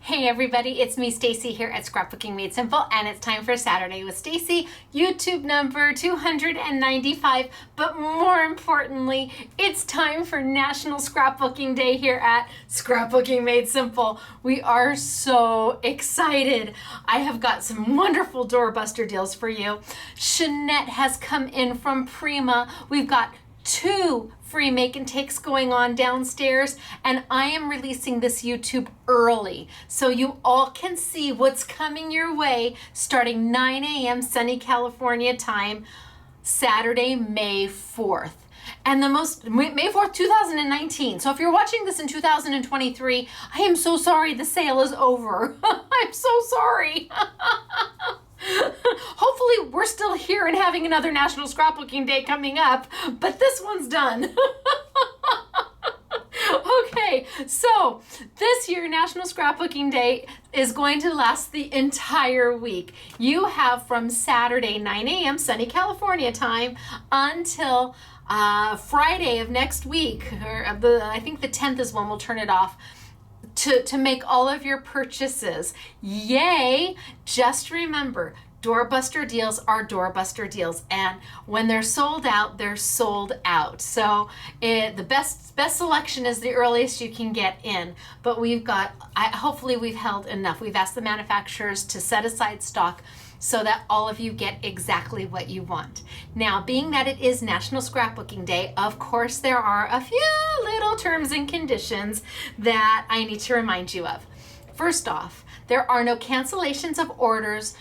Hey everybody, it's me Stacey here at Scrapbooking Made Simple, and it's time for Saturday with Stacey, YouTube number 295, but more importantly, it's time for National Scrapbooking Day here at Scrapbooking Made Simple. We are so excited. I have got some wonderful doorbuster deals for you. Jeanette has come in from Prima. We've got 2 free make and takes going on downstairs, and I am releasing this YouTube early so you all can see what's coming your way starting 9 a.m. sunny California time, Saturday, May 4th. And May 4th, 2019. So if you're watching this in 2023, I am so sorry the sale is over. I'm so sorry. Hopefully we're still here and having another National Scrapbooking Day coming up, but this one's done. Okay, so this year National Scrapbooking Day is going to last the entire week. You have from Saturday 9 a.m. sunny California time until Friday of next week, or I think the 10th is when we'll turn it off, to make all of your purchases. Yay! Just remember, doorbuster deals are doorbuster deals, and when they're sold out, they're sold out. So the best selection is the earliest you can get in, but hopefully we've held enough. We've asked the manufacturers to set aside stock so that all of you get exactly what you want. Now, being that it is National Scrapbooking Day, of course there are a few little terms and conditions that I need to remind you of. First off, there are no cancellations of orders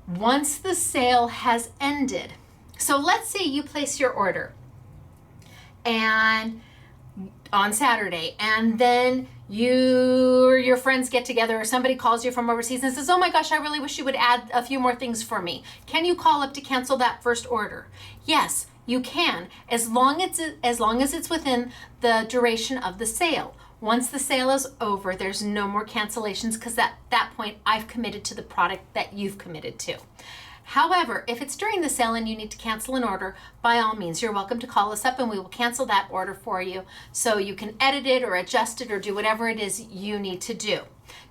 once the sale has ended. So let's say you place your order and on Saturday, and then your friends get together, or somebody calls you from overseas and says, oh my gosh, I really wish you would add a few more things for me. Can you call up to cancel that first order? Yes, you can, as long as it's within the duration of the sale. Once the sale is over, there's no more cancellations, because at that point I've committed to the product that you've committed to. However, if it's during the sale and you need to cancel an order, by all means, you're welcome to call us up and we will cancel that order for you so you can edit it or adjust it or do whatever it is you need to do.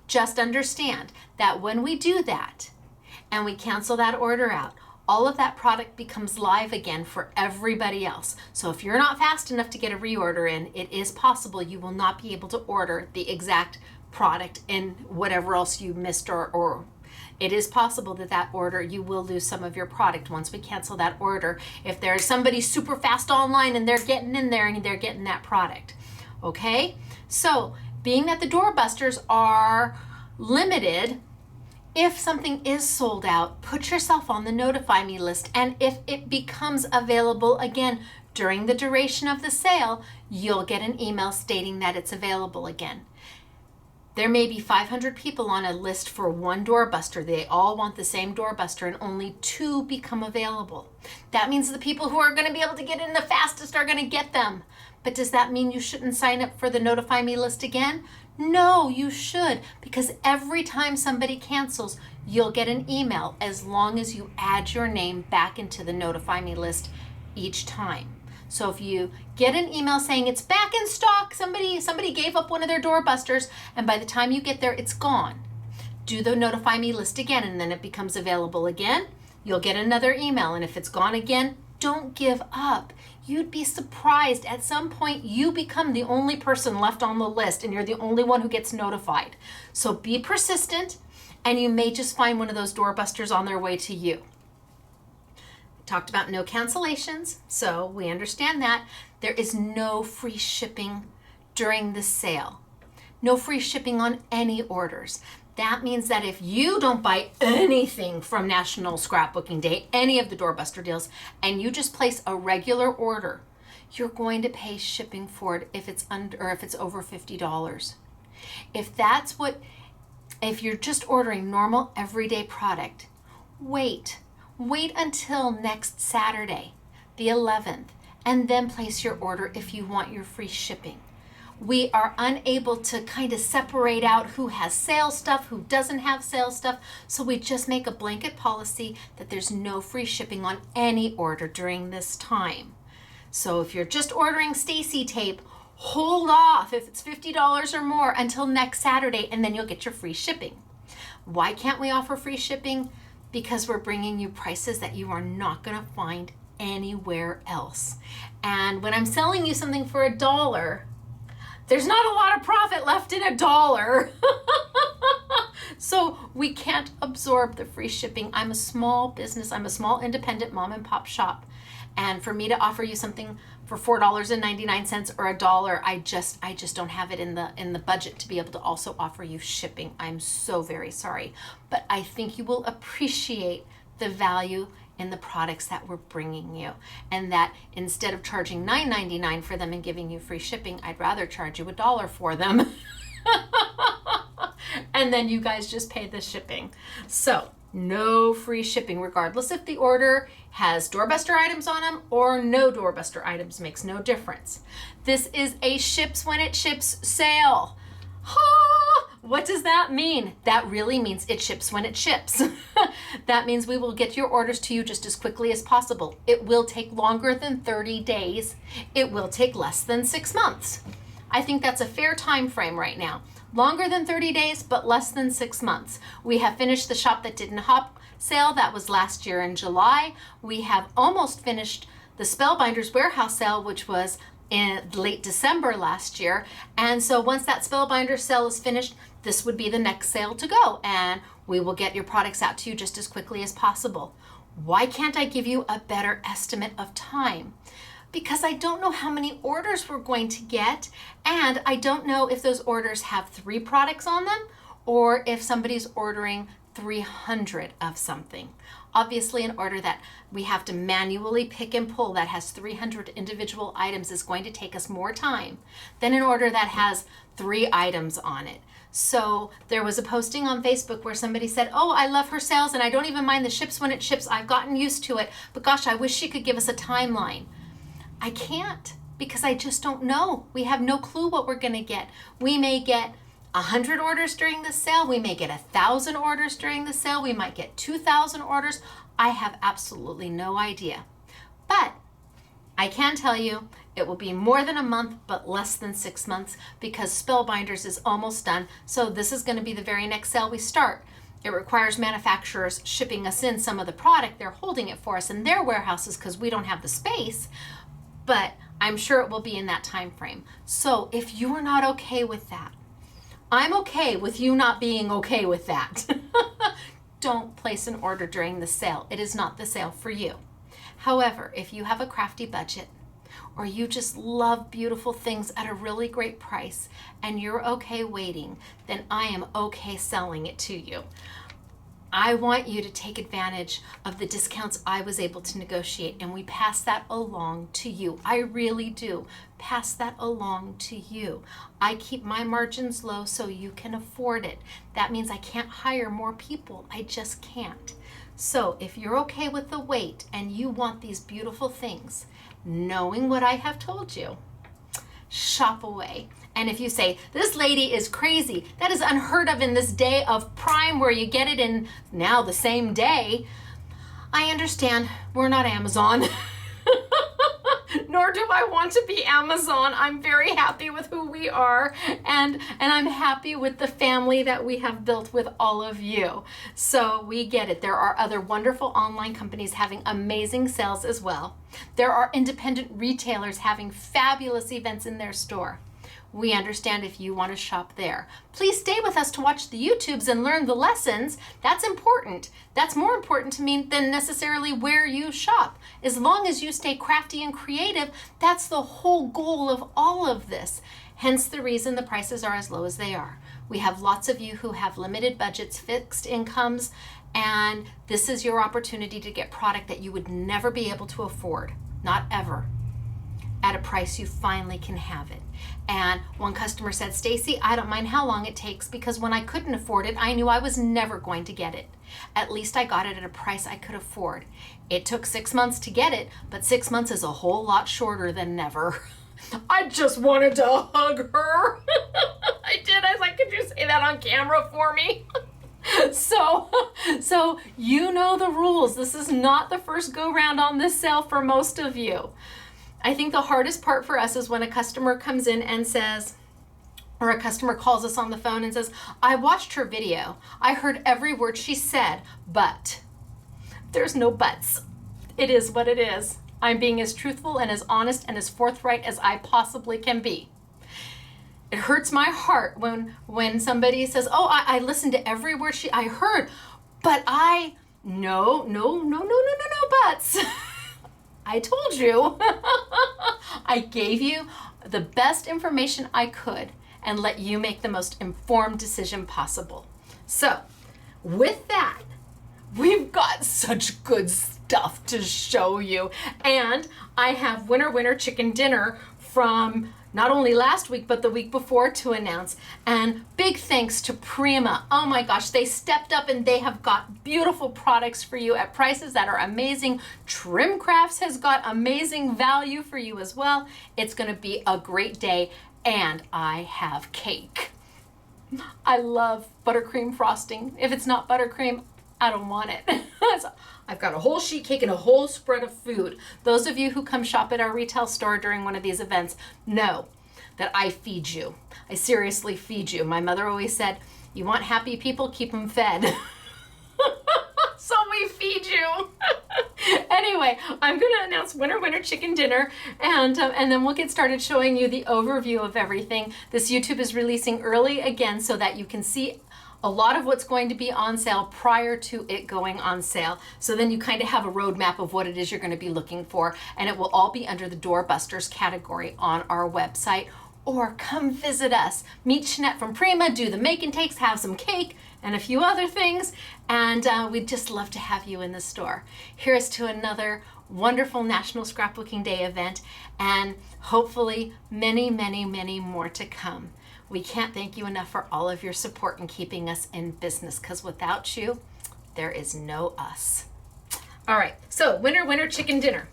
Just understand that when we do that and we cancel that order out, all of that product becomes live again for everybody else. So if you're not fast enough to get a reorder in, it is possible you will not be able to order the exact product in whatever else you missed, or it is possible that order, you will lose some of your product once we cancel that order. If there's somebody super fast online and they're getting in there and they're getting that product. Okay? So being that the doorbusters are limited, if something is sold out, put yourself on the notify me list, and if it becomes available again during the duration of the sale, you'll get an email stating that it's available again. There may be 500 people on a list for one doorbuster. They all want the same doorbuster, and only 2 become available. That means the people who are going to be able to get in the fastest are going to get them. But does that mean you shouldn't sign up for the notify me list again? No, you should, because every time somebody cancels, you'll get an email as long as you add your name back into the notify me list each time. So if you get an email saying it's back in stock, somebody gave up one of their doorbusters, and by the time you get there, it's gone, do the notify me list again, and then it becomes available again. You'll get another email, and if it's gone again, don't give up. You'd be surprised. At some point, you become the only person left on the list, and you're the only one who gets notified. So be persistent, and you may just find one of those doorbusters on their way to you. Talked about no cancellations, so we understand that. There is no free shipping during the sale. No free shipping on any orders. That means that if you don't buy anything from National Scrapbooking Day, any of the doorbuster deals, and you just place a regular order, you're going to pay shipping for it if it's over $50. If you're just ordering normal everyday product, wait until next Saturday, the 11th, and then place your order if you want your free shipping. We are unable to kind of separate out who has sale stuff, who doesn't have sale stuff, so we just make a blanket policy that there's no free shipping on any order during this time. So if you're just ordering Stacey tape, hold off if it's $50 or more until next Saturday, and then you'll get your free shipping. Why can't we offer free shipping? Because we're bringing you prices that you are not going to find anywhere else. And when I'm selling you something for $1, there's not a lot of profit left in $1. So we can't absorb the free shipping. I'm a small business. I'm a small independent mom and pop shop. And for me to offer you something for $4.99 or $1, I just don't have it in the budget to be able to also offer you shipping. I'm so very sorry. But I think you will appreciate the value in the products that we're bringing you, and that instead of charging $9.99 for them and giving you free shipping, I'd rather charge you $1 for them. And then you guys just pay the shipping. So no free shipping, regardless if the order has doorbuster items on them or no doorbuster items, makes no difference. This is a ships when it ships sale. What does that mean? That really means it ships when it ships. That means we will get your orders to you just as quickly as possible. It will take longer than 30 days. It will take less than 6 months. I think that's a fair time frame right now. Longer than 30 days, but less than 6 months. We have finished the Shop That Didn't Hop sale. That was last year in July. We have almost finished the Spellbinders warehouse sale, which was in late December last year. And so once that Spellbinder sale is finished, this would be the next sale to go, and we will get your products out to you just as quickly as possible. Why can't I give you a better estimate of time? Because I don't know how many orders we're going to get, and I don't know if those orders have 3 products on them or if somebody's ordering 300 of something. Obviously, an order that we have to manually pick and pull that has 300 individual items is going to take us more time than an order that has 3 items on it. So there was a posting on Facebook where somebody said, oh, I love her sales and I don't even mind the ships when it ships. I've gotten used to it, but gosh, I wish she could give us a timeline. I can't, because I just don't know. We have no clue what we're going to get. We may get 100 orders during the sale. We may get 1,000 orders during the sale. We might get 2,000 orders. I have absolutely no idea. But I can tell you it will be more than a month, but less than 6 months, because Spellbinders is almost done. So this is going to be the very next sale we start. It requires manufacturers shipping us in some of the product. They're holding it for us in their warehouses because we don't have the space. But I'm sure it will be in that time frame. So if you are not okay with that, I'm okay with you not being okay with that. Don't place an order during the sale. It is not the sale for you. However, if you have a crafty budget, or you just love beautiful things at a really great price and you're okay waiting, then I am okay selling it to you. I want you to take advantage of the discounts I was able to negotiate, and we pass that along to you. I really do pass that along to you. I keep my margins low so you can afford it. That means I can't hire more people. I just can't. So if you're okay with the wait and you want these beautiful things, knowing what I have told you, shop away. And if you say, this lady is crazy, that is unheard of in this day of Prime where you get it in now the same day, I understand. We're not Amazon. Nor do I want to be Amazon. I'm very happy with who we are, and I'm happy with the family that we have built with all of you. So we get it. There are other wonderful online companies having amazing sales as well. There are independent retailers having fabulous events in their store. We understand if you want to shop there. Please stay with us to watch the YouTubes and learn the lessons. That's important. That's more important to me than necessarily where you shop. As long as you stay crafty and creative, that's the whole goal of all of this. Hence the reason the prices are as low as they are. We have lots of you who have limited budgets, fixed incomes, and this is your opportunity to get product that you would never be able to afford, not ever, at a price you finally can have it. And one customer said, Stacey, I don't mind how long it takes, because when I couldn't afford it, I knew I was never going to get it. At least I got it at a price I could afford. It took 6 months to get it, but 6 months is a whole lot shorter than never. I just wanted to hug her. I did. I was like, could you say that on camera for me? So you know the rules. This is not the first go round on this sale for most of you. I think the hardest part for us is when a customer comes in and says, or a customer calls us on the phone and says, I watched her video. I heard every word she said, but there's no buts. It is what it is. I'm being as truthful and as honest and as forthright as I possibly can be. It hurts my heart when somebody says, oh, I listened to every word I heard, but no buts. I told you. I gave you the best information I could and let you make the most informed decision possible. So with that, we've got such good stuff to show you. And I have winner chicken dinner from not only last week, but the week before to announce. And big thanks to Prima. Oh my gosh, they stepped up and they have got beautiful products for you at prices that are amazing. TrimCrafts has got amazing value for you as well. It's gonna be a great day. And I have cake. I love buttercream frosting. If it's not buttercream, I don't want it. So I've got a whole sheet cake and a whole spread of food. Those of you who come shop at our retail store during one of these events know that I feed you. I seriously feed you. My mother always said, you want happy people, keep them fed. So we feed you. Anyway, I'm going to announce winner chicken dinner, and then we'll get started showing you the overview of everything. This YouTube is releasing early again so that you can see a lot of what's going to be on sale prior to it going on sale. So then you kind of have a roadmap of what it is you're going to be looking for, and it will all be under the Doorbusters category on our website. Or come visit us, meet Jeanette from Prima, do the make and takes, have some cake and a few other things, and we'd just love to have you in the store. Here's to another wonderful National Scrapbooking Day event, and hopefully many more to come. We can't thank you enough for all of your support in keeping us in business, because without you, there is no us. All right, so winner chicken dinner.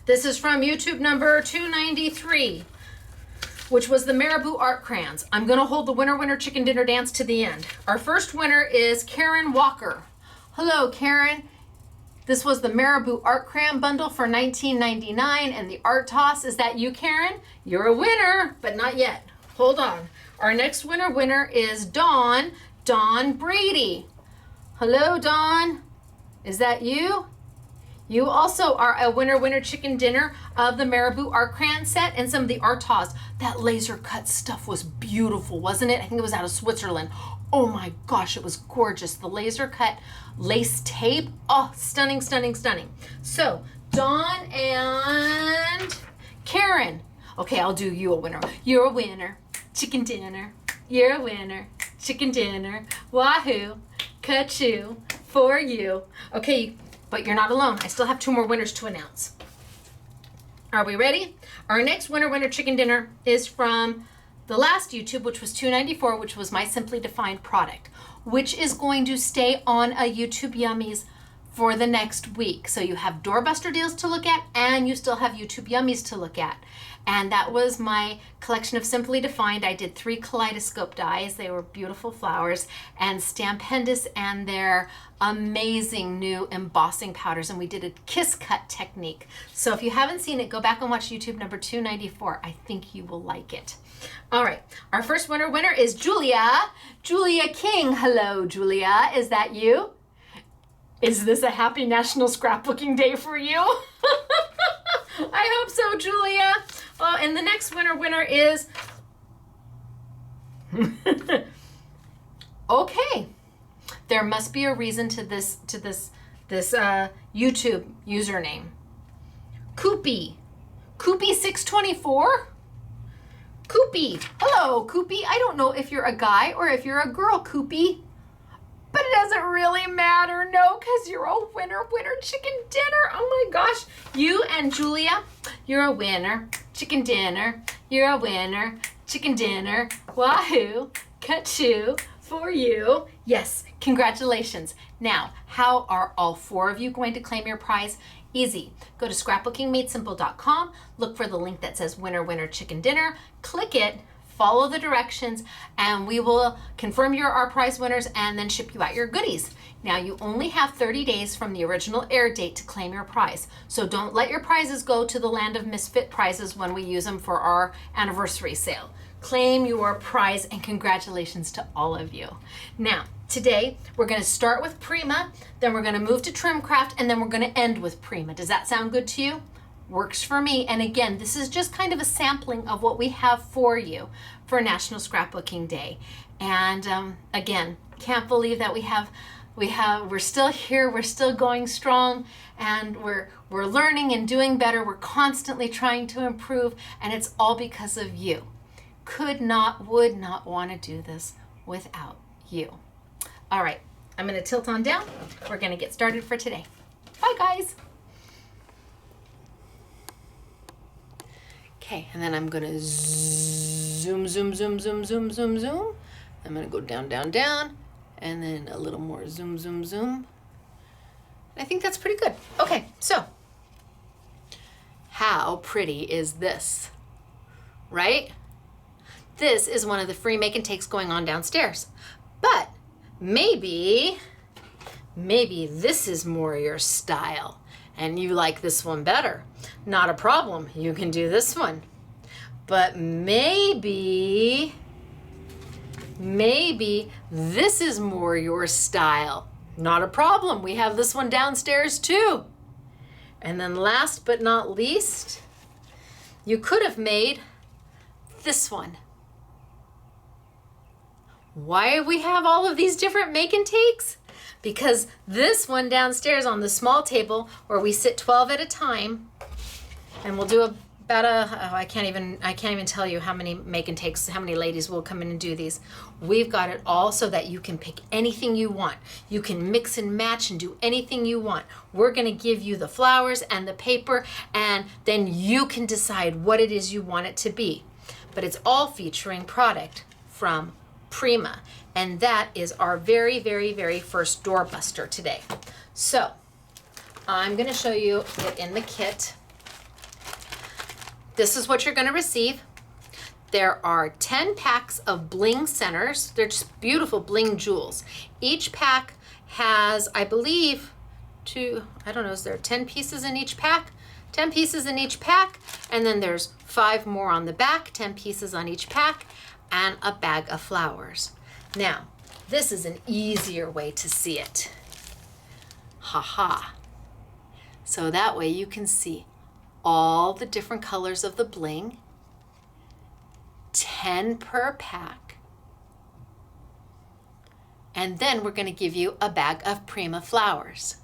This is from YouTube number 293, which was the Marabou Art Crayons. I'm gonna hold the winner chicken dinner dance to the end. Our first winner is Karen Walker. Hello, Karen. This was the Marabou Art Crayon bundle for $19.99 and the art toss. Is that you, Karen? You're a winner, but not yet. Hold on. Our next winner is Dawn Brady. Hello, Dawn. Is that you? You also are a winner chicken dinner of the Marabou Art Crayon set and some of the art toss. That laser cut stuff was beautiful, wasn't it? I think it was out of Switzerland. Oh my gosh, it was gorgeous. The laser cut lace tape. Oh, stunning. So Dawn and Karen. Okay, I'll do you a winner. You're a winner. Chicken dinner. You're a winner. Chicken dinner. Wahoo. Kachooooo for you. Okay, but you're not alone. I still have 2 more winners to announce. Are we ready? Our next winner chicken dinner is from the last YouTube, which was $2.94, which was my Simply Defined product, which is going to stay on a YouTube Yummies for the next week. So you have doorbuster deals to look at, and you still have YouTube Yummies to look at. And that was my collection of Simply Defined. I did 3 kaleidoscope dies. They were beautiful flowers, and Stampendous and their amazing new embossing powders. And we did a kiss cut technique. So if you haven't seen it, go back and watch YouTube number 294. I think you will like it. All right, our first winner is Julia King. Hello, Julia. Is that you? Is this a happy National Scrapbooking Day for you? I hope so, Julia. Oh, and the next winner is okay. There must be a reason to this YouTube username. Koopy624. Koopy. Hello, Koopy. I don't know if you're a guy or if you're a girl, Koopy. But it doesn't really matter, no, because you're a winner chicken dinner. Oh my gosh. You and Julia, you're a winner chicken dinner. You're a winner chicken dinner. Wahoo, kachooooo for you. Yes, congratulations. Now, how are all 4 of you going to claim your prize? Easy. Go to scrapbookingmadesimple.com, look for the link that says winner chicken dinner, click it, follow the directions, and we will confirm you're our prize winners and then ship you out your goodies. Now, you only have 30 days from the original air date to claim your prize. So don't let your prizes go to the land of misfit prizes when we use them for our anniversary sale. Claim your prize, and congratulations to all of you. Now, today we're going to start with Prima, then we're going to move to TrimCraft, and then we're going to end with Prima. Does that sound good to you? Works for me. And again, this is just kind of a sampling of what we have for you for National Scrapbooking Day. And again, can't believe that we're still here, we're still going strong, and we're learning and doing better. We're constantly trying to improve, and it's all because of you. Would not want to do this without you. All right, I'm going to tilt on down. We're going to get started for today. Bye, guys. Okay, and then I'm going to zoom, zoom, zoom, zoom, zoom, zoom, zoom. I'm going to go down, down, down, and then a little more zoom, zoom, zoom. I think that's pretty good. Okay, so how pretty is this, right? This is one of the free make and takes going on downstairs. But maybe this is more your style and you like this one better. Not a problem, you can do this one. But maybe this is more your style. Not a problem, we have this one downstairs too. And then last but not least, you could have made this one. Why we have all of these different make and takes? Because this one downstairs on the small table where we sit 12 at a time, and we'll do I can't even tell you how many make and takes, how many ladies will come in and do these. We've got it all so that you can pick anything you want. You can mix and match and do anything you want. We're gonna give you the flowers and the paper, and then you can decide what it is you want it to be. But it's all featuring product from Prima, and that is our very, very, very first doorbuster today. So I'm going to show you it in the kit. This is what you're going to receive. There are 10 packs of bling centers. They're just beautiful bling jewels. Each pack has, I believe, is there 10 pieces in each pack? 10 pieces in each pack, and then there's 5 more on the back, 10 pieces on each pack, and a bag of flowers. Now, this is an easier way to see it. So that way you can see all the different colors of the bling, 10 per pack. And then we're going to give you a bag of Prima flowers.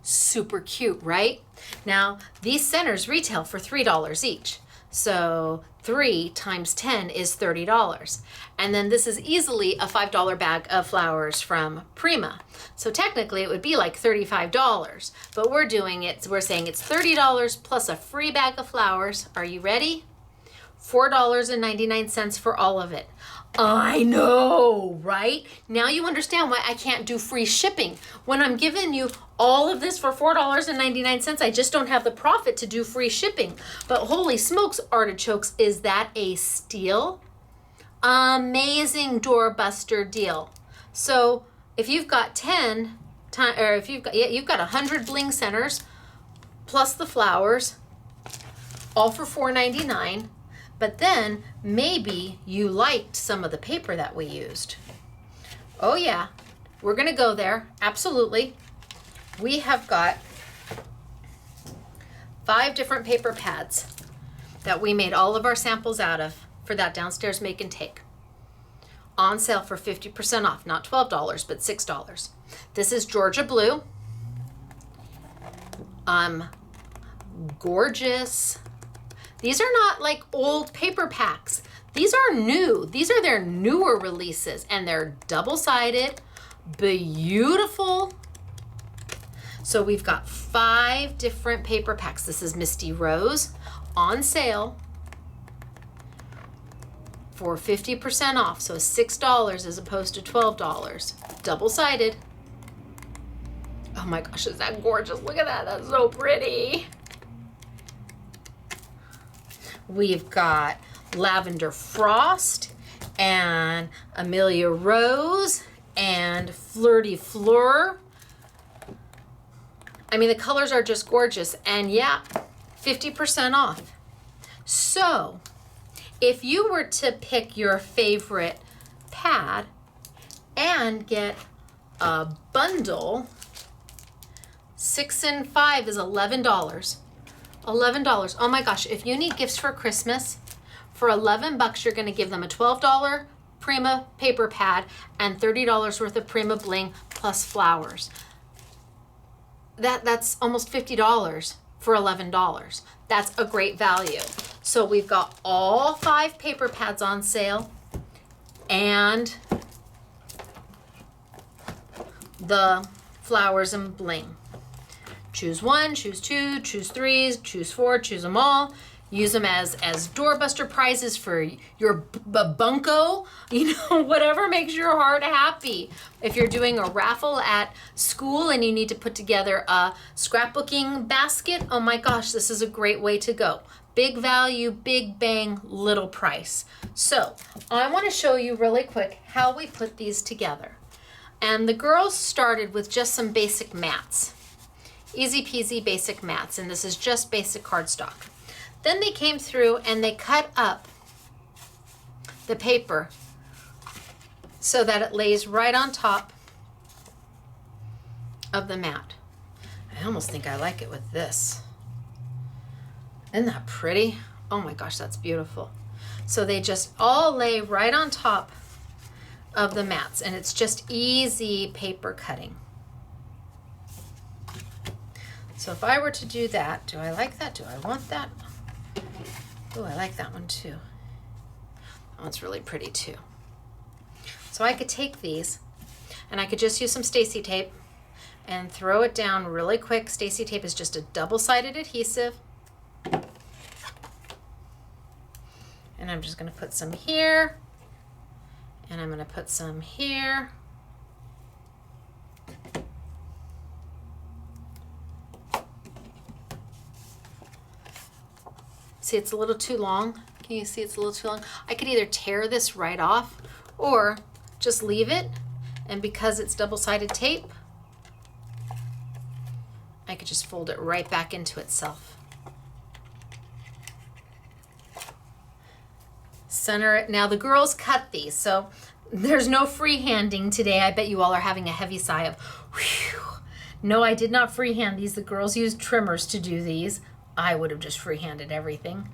Super cute, right? Now, these centers retail for $3 each. So 3 times 10 is $30. And then this is easily a $5 bag of flowers from Prima. So technically it would be like $35, but we're saying it's $30 plus a free bag of flowers. Are you ready? $4.99 for all of it. I know, right? Now you understand why I can't do free shipping. When I'm giving you all of this for $4.99, I just don't have the profit to do free shipping. But holy smokes, artichokes, is that a steal? Amazing doorbuster deal. So if you've got you've got 100 bling centers plus the flowers, all for $4.99. But then maybe you liked some of the paper that we used. Oh yeah, we're gonna go there, absolutely. We have got 5 different paper pads that we made all of our samples out of for that downstairs make and take. On sale for 50% off, not $12, but $6. This is Georgia Blue. Gorgeous. These are not like old paper packs. These are new. These are their newer releases, and they're double-sided, beautiful. So we've got 5 different paper packs. This is Misty Rose on sale for 50% off. So $6 as opposed to $12. Double-sided. Oh my gosh, is that gorgeous? Look at that, that's so pretty. We've got Lavender Frost and Amelia Rose and Flirty Fleur. I mean, the colors are just gorgeous. And yeah, 50% off. So if you were to pick your favorite pad and get a bundle, 6 and 5 is $11. $11. Oh my gosh, if you need gifts for Christmas, for $11, you're gonna give them a $12 Prima paper pad and $30 worth of Prima bling plus flowers. That's almost $50 for $11. That's a great value. So we've got all 5 paper pads on sale and the flowers and bling. Choose 1, choose 2, choose 3, choose 4, choose them all. Use them as doorbuster prizes for your bunko, you know, whatever makes your heart happy. If you're doing a raffle at school and you need to put together a scrapbooking basket, oh my gosh, this is a great way to go. Big value, big bang, little price. So I want to show you really quick how we put these together. And the girls started with just some basic mats. Easy peasy basic mats, and this is just basic cardstock. Then they came through and they cut up the paper so that it lays right on top of the mat. I almost think I like it with this. Isn't that pretty? Oh my gosh, that's beautiful. So they just all lay right on top of the mats, and it's just easy paper cutting. So if I were to do that, do I like that? Do I want that? Oh, I like that one too. That one's really pretty too. So I could take these and I could just use some Stacey tape and throw it down really quick. Stacey tape is just a double-sided adhesive. And I'm just going to put some here, and I'm going to put some here. See, it's a little too long. Can you see it's a little too long? I could either tear this right off or just leave it, and because it's double-sided tape, I could just fold it right back into itself. Center it. Now the girls cut these, so there's no freehanding today. I bet you all are having a heavy sigh of, whew. No, I did not freehand these. The girls used trimmers to do these. I would have just freehanded everything,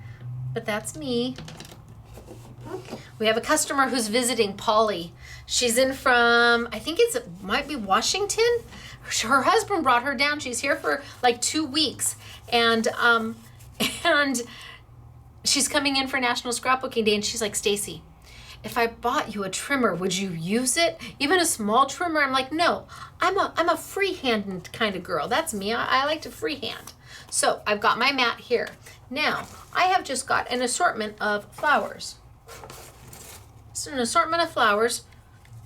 but that's me. We have a customer who's visiting, Polly. She's in from, I think it might be Washington. Her husband brought her down. She's here for like 2 weeks, and she's coming in for National Scrapbooking Day, and she's like, Stacey, if I bought you a trimmer, would you use it? Even a small trimmer? I'm like, no, I'm a freehand kind of girl. That's me. I like to freehand. So I've got my mat here. Now I have just got an assortment of flowers. It's an assortment of flowers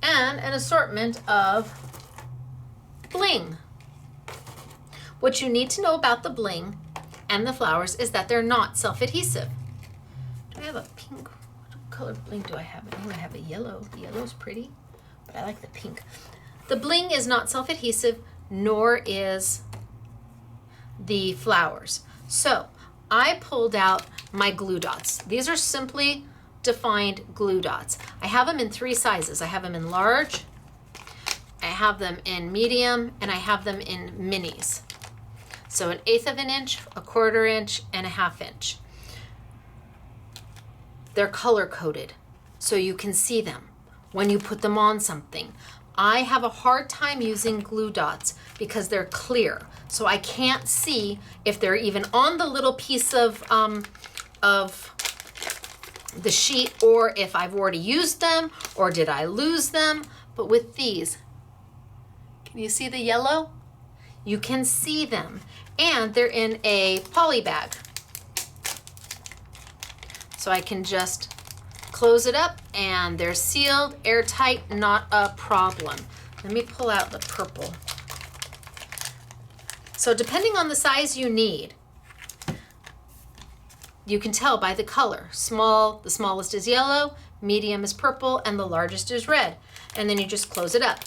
and an assortment of bling. What you need to know about the bling and the flowers is that they're not self-adhesive. Do I have a pink? What color bling do I have? I think I have a yellow. The yellow's pretty, but I like the pink. The bling is not self-adhesive, nor is the flowers. So I pulled out my glue dots. These are simply defined glue dots. I have them in 3 sizes. I have them in large, I have them in medium, and I have them in minis. So 1/8 of an inch, 1/4 inch, and 1/2 inch. They're color coded, so you can see them when you put them on something. I have a hard time using glue dots because they're clear, so I can't see if they're even on the little piece of the sheet, or if I've already used them, or did I lose them. But with these, can you see the yellow? You can see them, and they're in a poly bag. So I can just close it up and they're sealed, airtight, not a problem. Let me pull out the purple. So depending on the size you need, you can tell by the color. Small, the smallest is yellow, medium is purple, and the largest is red. And then you just close it up.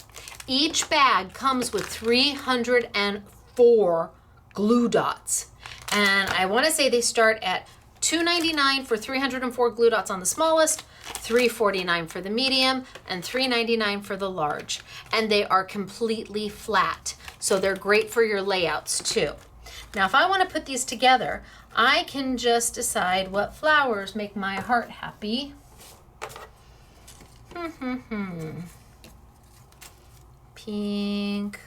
Each bag comes with 304 glue dots. And I want to say they start at $2.99 for 304 glue dots on the smallest, $3.49 for the medium, and $3.99 for the large. And they are completely flat, so they're great for your layouts too. Now, if I want to put these together, I can just decide what flowers make my heart happy. Pink.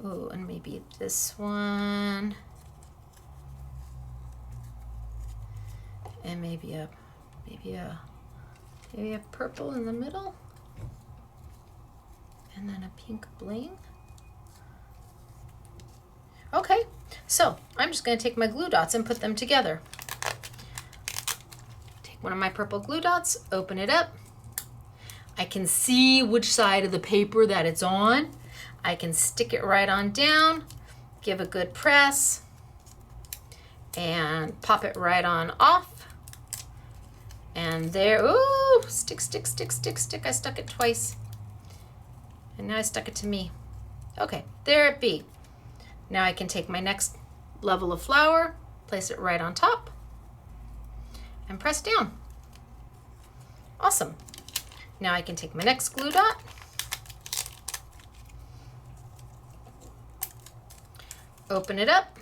Oh, and maybe this one. And maybe a purple in the middle. And then a pink bling. Okay, so I'm just going to take my glue dots and put them together. Take one of my purple glue dots, open it up. I can see which side of the paper that it's on. I can stick it right on down, give a good press, and pop it right on off. And there, ooh, stick, stick, stick, stick, stick. I stuck it twice. And now I stuck it to me. Okay, there it be. Now I can take my next level of flour, place it right on top, and press down. Awesome. Now I can take my next glue dot, open it up.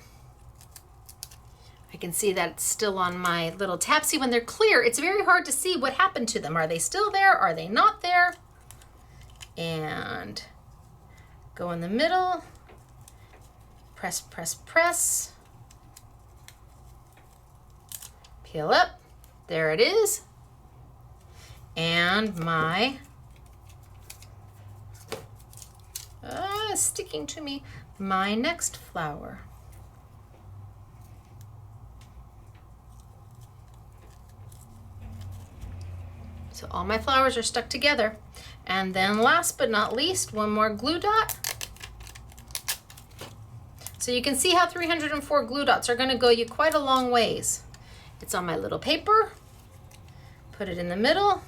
I can see that it's still on my little tab. See, when they're clear, it's very hard to see what happened to them. Are they still there? Are they not there? And go in the middle. Press, press, press. Peel up. There it is. And my, sticking to me, my next flower. So all my flowers are stuck together. And then last but not least, one more glue dot. So you can see how 304 glue dots are going to go you quite a long ways. It's on my little paper. Put it in the middle.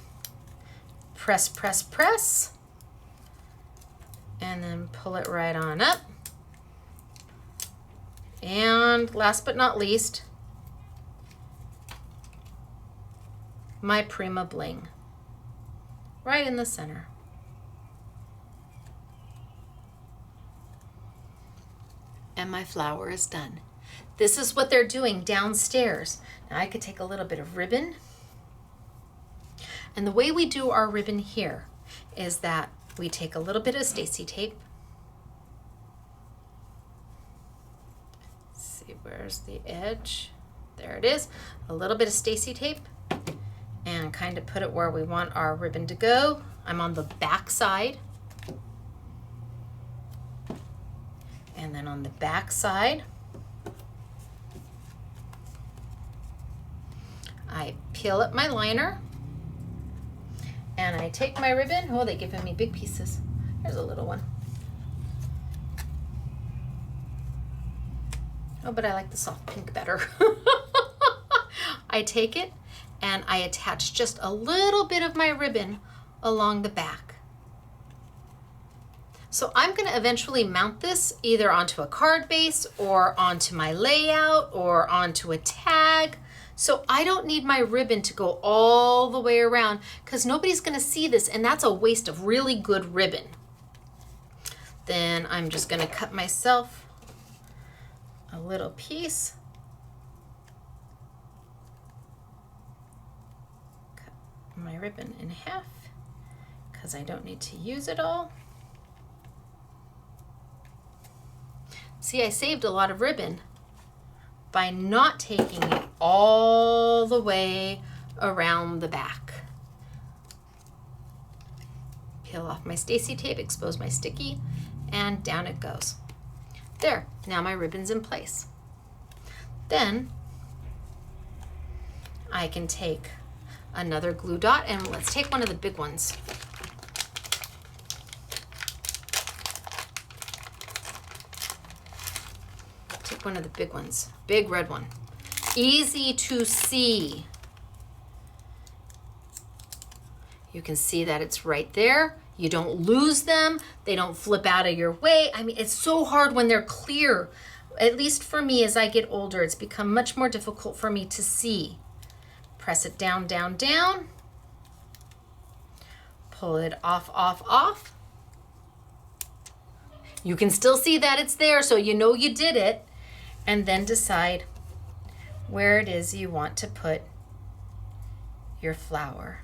Press, press, press. And then pull it right on up. And last but not least, my Prima bling. Right in the center. And my flower is done. This is what they're doing downstairs. Now I could take a little bit of ribbon. And the way we do our ribbon here is that we take a little bit of Stacey tape. Let's see, where's the edge? There it is. A little bit of Stacey tape and kind of put it where we want our ribbon to go. I'm on the back side. And then on the back side, I peel up my liner and I take my ribbon. Oh, they've given me big pieces. Here's a little one. Oh, but I like the soft pink better. I take it and I attach just a little bit of my ribbon along the back. So I'm going to eventually mount this either onto a card base or onto my layout or onto a tag. So I don't need my ribbon to go all the way around because nobody's going to see this, and that's a waste of really good ribbon. Then I'm just going to cut myself a little piece. Cut my ribbon in half because I don't need to use it all. See, I saved a lot of ribbon by not taking it all the way around the back. Peel off my Stacey tape, expose my sticky, and down it goes. There, now my ribbon's in place. Then I can take another glue dot, and let's take one of the big ones. One of the big ones, big red one. easy to see. You can see that it's right there. You don't lose them. They don't flip out of your way. I mean, it's so hard when they're clear. At least for me, as I get older, it's become much more difficult for me to see. Press it down, down, down. Pull it off, off, off. You can still see that it's there, so you know you did it. And then decide where it is you want to put your flower.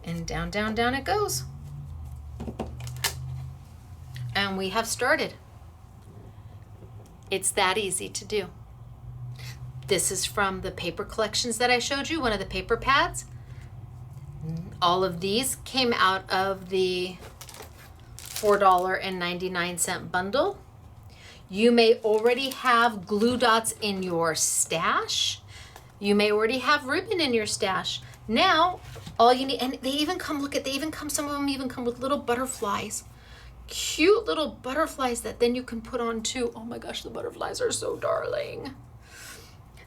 And down, down, down it goes. And we have started. It's that easy to do. This is from the paper collections that I showed you, one of the paper pads. All of these came out of the $4.99 bundle. You may already have glue dots in your stash. You may already have ribbon in your stash. Now, all you need, and they even come, look at, some of them even come with little butterflies. Cute little butterflies that then you can put on too. Oh my gosh, the butterflies are so darling.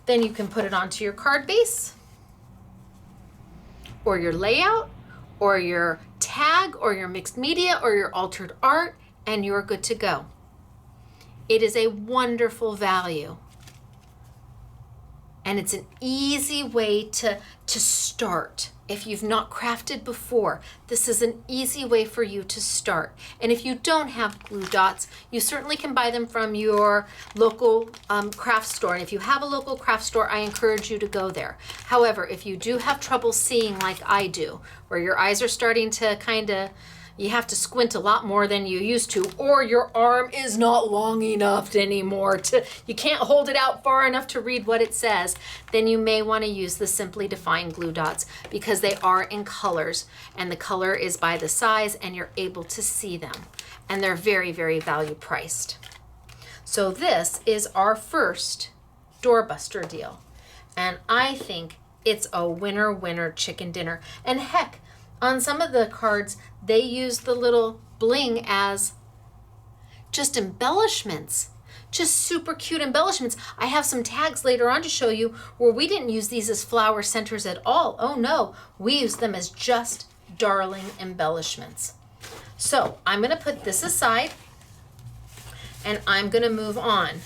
Then you can put it onto your card base, or your layout, or your tag, or your mixed media, or your altered art, and you're good to go. It is a wonderful value. And it's an easy way to start. If you've not crafted before, this is an easy way for you to start. And if you don't have glue dots, you certainly can buy them from your local craft store. And if you have a local craft store, I encourage you to go there. However, if you do have trouble seeing like I do, where your eyes are starting to you have to squint a lot more than you used to, or your arm is not long enough anymore you can't hold it out far enough to read what it says, then you may want to use the Simply Defined glue dots, because they are in colors, and the color is by the size, and you're able to see them. And they're very, very value priced. So this is our first doorbuster deal. And I think it's a winner, winner chicken dinner. And heck, on some of the cards, they use the little bling as just embellishments, just super cute embellishments. I have some tags later on to show you where we didn't use these as flower centers at all. Oh no, we used them as just darling embellishments. So I'm gonna put this aside, and I'm gonna move on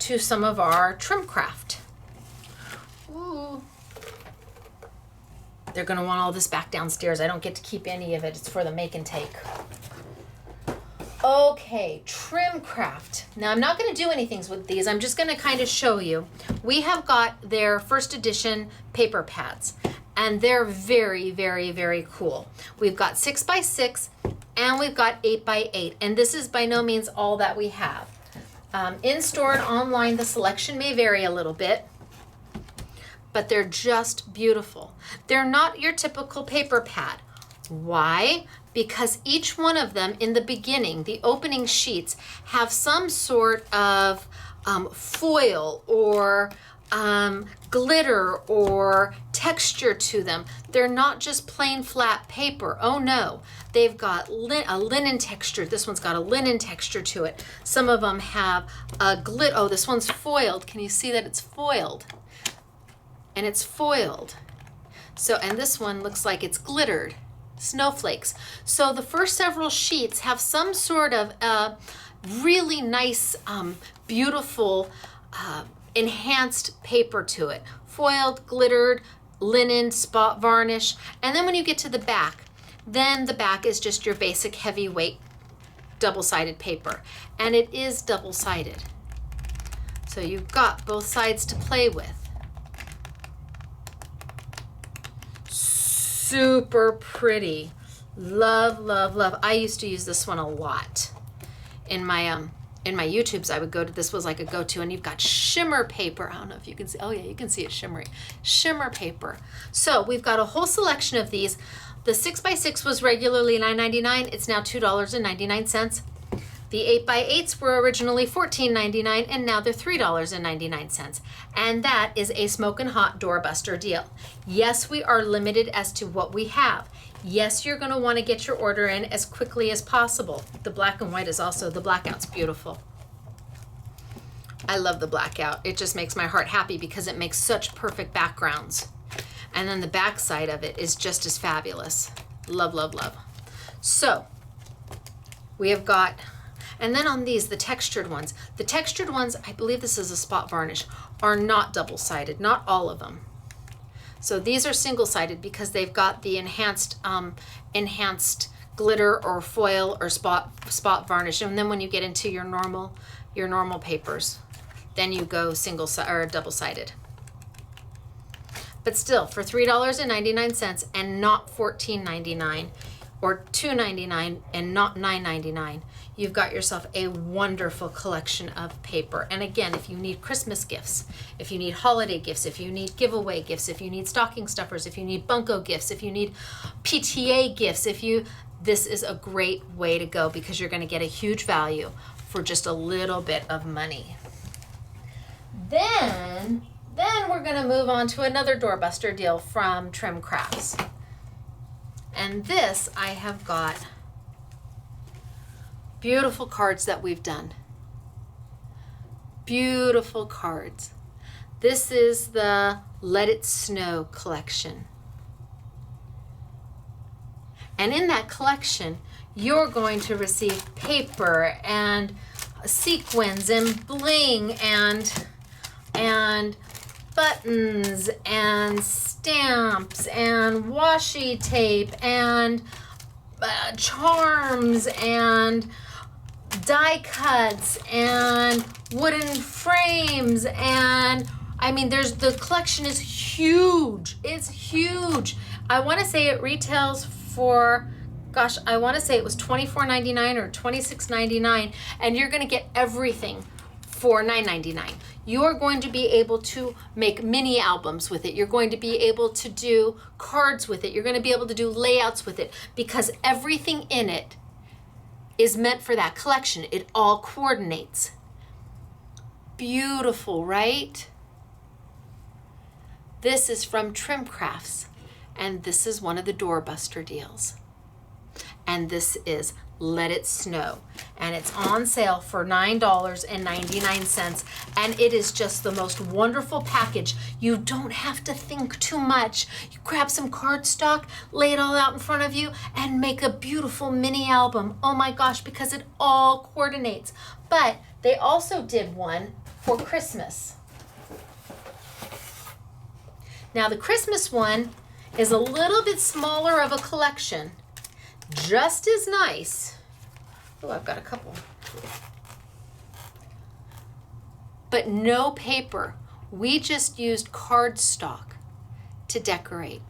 to some of our TrimCraft. Ooh. They're gonna want all this back downstairs. I don't get to keep any of it. It's for the make and take. Okay, TrimCraft. Now I'm not gonna do anything with these. I'm just gonna kind of show you. We have got their first edition paper pads, and they're very, very, very cool. We've got 6x6 and we've got 8x8, and this is by no means all that we have. In store and online, the selection may vary a little bit, but they're just beautiful. They're not your typical paper pad. Why? Because each one of them in the beginning, the opening sheets, have some sort of foil or glitter or texture to them. They're not just plain flat paper. Oh no, they've got a linen texture. This one's got a linen texture to it. Some of them have a glitter. Oh, this one's foiled. Can you see that it's foiled? And it's foiled. So, and this one looks like it's glittered, snowflakes. So the first several sheets have some sort of really nice, beautiful, enhanced paper to it. Foiled, glittered, linen, spot varnish. And then when you get to the back, then the back is just your basic heavyweight double-sided paper. And it is double-sided. So you've got both sides to play with. Super pretty. Love, love, love. I used to use this one a lot. In my YouTubes, I would go to, this was like a go-to, and you've got shimmer paper. I don't know if you can see, oh yeah, you can see it shimmery. Shimmer paper. So we've got a whole selection of these. The 6x6 was regularly $9.99. It's now $2.99. The 8x8s were originally $14.99, and now they're $3.99. And that is a smoking hot doorbuster deal. Yes, we are limited as to what we have. Yes, you're gonna wanna get your order in as quickly as possible. The black and white is also, the blackout's beautiful. I love the blackout. It just makes my heart happy because it makes such perfect backgrounds. And then the back side of it is just as fabulous. Love, love, love. So we have got, and then on these, the textured ones, I believe this is a spot varnish, are not double-sided, not all of them. So these are single-sided because they've got the enhanced glitter or foil or spot varnish. And then when you get into your normal papers, then you go single or double-sided. But still, for $3.99 and not $14.99 or $2.99 and not $9.99, you've got yourself a wonderful collection of paper. And again, if you need Christmas gifts, if you need holiday gifts, if you need giveaway gifts, if you need stocking stuffers, if you need bunko gifts, if you need PTA gifts, this is a great way to go because you're going to get a huge value for just a little bit of money. Then we're going to move on to another doorbuster deal from TrimCrafts. And this, I have got beautiful cards that we've done. Beautiful cards. This is the Let It Snow collection. And in that collection, you're going to receive paper and sequins and bling and buttons and stamps and washi tape and charms and die cuts and wooden frames, and I mean the collection is huge. It's huge. I want to say it retails for, gosh, I want to say it was $24.99 or $26.99, and you're going to get everything for $9.99. You're going to be able to make mini albums with it. You're going to be able to do cards with it. You're going to be able to do layouts with it because everything in it is meant for that collection. It all coordinates. Beautiful, right? This is from TrimCrafts, and this is one of the doorbuster deals. And this is Let It Snow, and it's on sale for $9.99, and it is just the most wonderful package. You don't have to think too much. You grab some cardstock, lay it all out in front of you, and make a beautiful mini album. Oh my gosh, because it all coordinates. But they also did one for Christmas. Now the Christmas one is a little bit smaller of a collection, just as nice. Oh, I've got a couple. But no paper. We just used cardstock to decorate.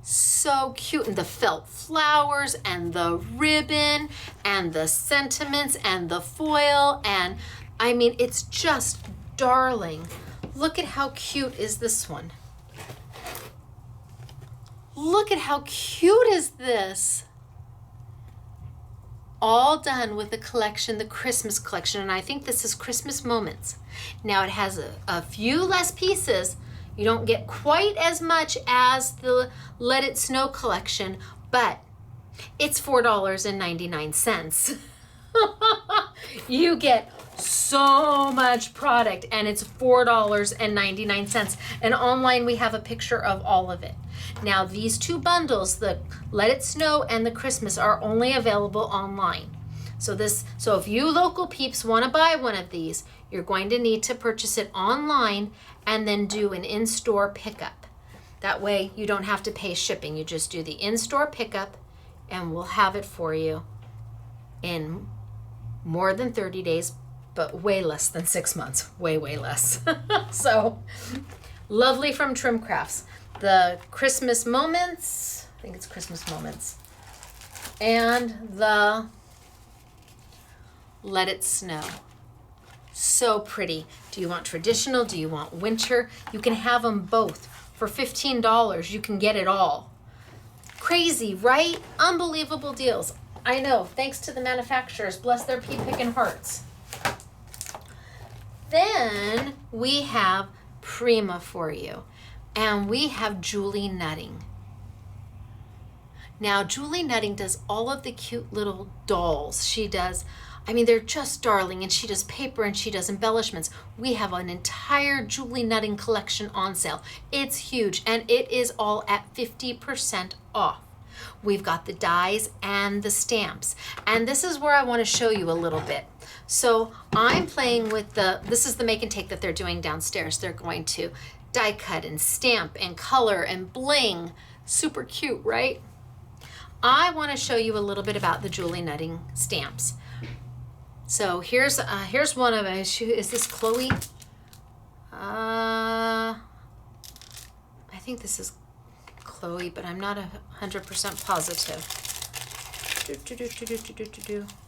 So cute. And the felt flowers and the ribbon and the sentiments and the foil. And I mean, it's just darling. Look at how cute is this one. Look at how cute is this. All done with the collection, the Christmas collection, and I think this is Christmas Moments. Now it has a few less pieces. You don't get quite as much as the Let It Snow collection, but it's $4.99. You get so much product, and it's $4.99. And online we have a picture of all of it. Now these two bundles, the Let It Snow and the Christmas, are only available online. So if you local peeps want to buy one of these, you're going to need to purchase it online and then do an in-store pickup. That way you don't have to pay shipping. You just do the in-store pickup and we'll have it for you in more than 30 days, but way less than 6 months. Way, way less. So lovely from TrimCrafts. The Christmas Moments, I think it's Christmas Moments, and the Let It Snow. So pretty. Do you want traditional? Do you want winter? You can have them both. For $15, you can get it all. Crazy, right? Unbelievable deals. I know, thanks to the manufacturers. Bless their pea-picking hearts. Then we have Prima for you. And we have Julie Nutting. Now, Julie Nutting does all of the cute little dolls. She does I mean, they're just darling, and she does paper and she does embellishments. We have an entire Julie Nutting collection on sale. It's huge, and it is all at 50% off. We've got the dies and the stamps. And this is where I want to show you a little bit. So I'm playing with this is the make and take that they're doing downstairs. They're going to die cut and stamp and color and bling. Super cute, right? I want to show you a little bit about the Julie Nutting stamps. So here's one of them. Is this Chloe? I think this is Chloe, but I'm not 100% positive.